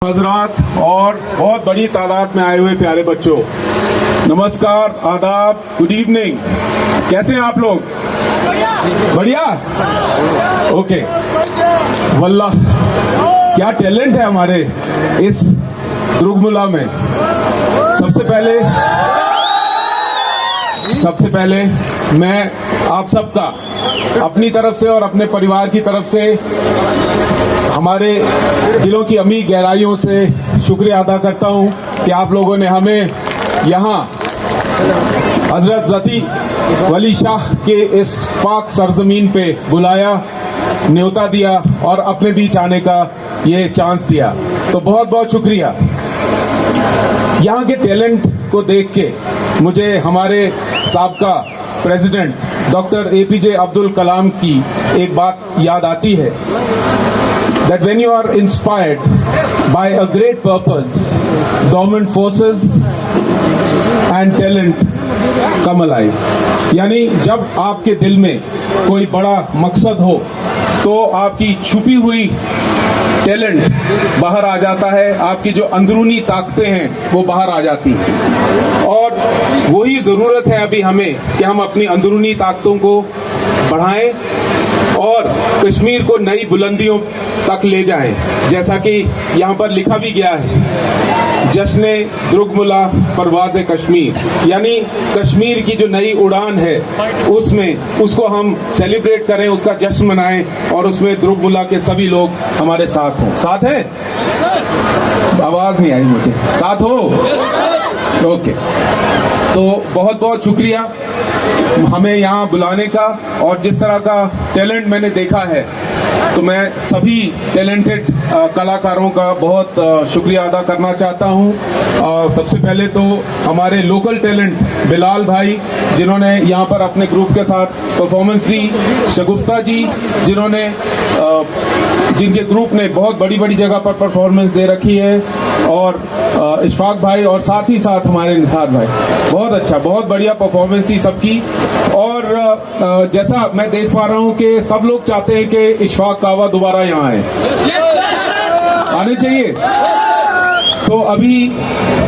हजरात और बहुत बड़ी तादाद में आए हुए प्यारे बच्चों, नमस्कार, आदाब, गुड इवनिंग। कैसे हैं आप लोग? बढ़िया, ओके। वल्लाह क्या टैलेंट है हमारे इस दुर्गमुला में। सबसे पहले मैं आप सबका अपनी तरफ से और अपने परिवार की तरफ से हमारे दिलों की अमीर गहराइयों से शुक्रिया अदा करता हूं कि आप लोगों ने हमें यहाँ हजरत ज़ती वली शाह के इस पाक सरजमीन पे बुलाया, न्योता दिया और अपने बीच आने का ये चांस दिया। तो बहुत बहुत शुक्रिया। यहाँ के टैलेंट को देख के मुझे हमारे साबका president doctor APJ Abdul Kalam की एक बात याद आती है, that when you are inspired by a great purpose, dormant forces and talent come alive। यानी जब आपके दिल में कोई बड़ा मकसद हो तो आपकी छुपी हुई टैलेंट बाहर आ जाता है, आपकी जो अंदरूनी ताकतें हैं वो बाहर आ जाती हैं। और वही ज़रूरत है अभी हमें कि हम अपनी अंदरूनी ताकतों को बढ़ाएं और कश्मीर को नई बुलंदियों तक ले जाएं। जैसा कि यहाँ पर लिखा भी गया है, जश्न दुर्गमुला परवाज़ कश्मीर, यानी कश्मीर की जो नई उड़ान है उसमें उसको हम सेलिब्रेट करें, उसका जश्न मनाएं और उसमें दुर्गमुला के सभी लोग हमारे साथ हों। साथ हैं? आवाज़ नहीं आई मुझे। साथ हो? ओके। तो बहुत बहुत शुक्रिया हमें यहाँ बुलाने का। और जिस तरह का टैलेंट मैंने देखा है तो मैं सभी टैलेंटेड कलाकारों का बहुत शुक्रिया अदा करना चाहता हूँ। सबसे पहले तो हमारे लोकल टैलेंट बिलाल भाई जिन्होंने यहाँ पर अपने ग्रुप के साथ परफॉर्मेंस दी, शगुफ्ता जी जिनके ग्रुप ने बहुत बड़ी बड़ी जगह पर परफॉर्मेंस दे रखी है, और इशफाक भाई, और साथ ही साथ हमारे निसार भाई। बहुत अच्छा, बहुत बढ़िया परफॉर्मेंस थी सबकी। और जैसा मैं देख पा रहा हूँ कि सब लोग चाहते हैं कि इशफाक कावा दोबारा यहाँ आए, आने चाहिए। तो अभी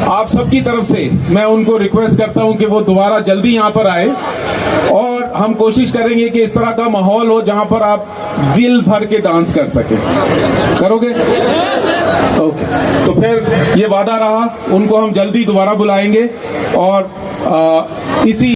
आप सबकी तरफ से मैं उनको रिक्वेस्ट करता हूं कि वो दोबारा जल्दी यहाँ पर आए, और हम कोशिश करेंगे कि इस तरह का माहौल हो जहां पर आप दिल भर के डांस कर सके। करोगे? ओके। तो फिर ये वादा रहा, उनको हम जल्दी दोबारा बुलाएंगे और इसी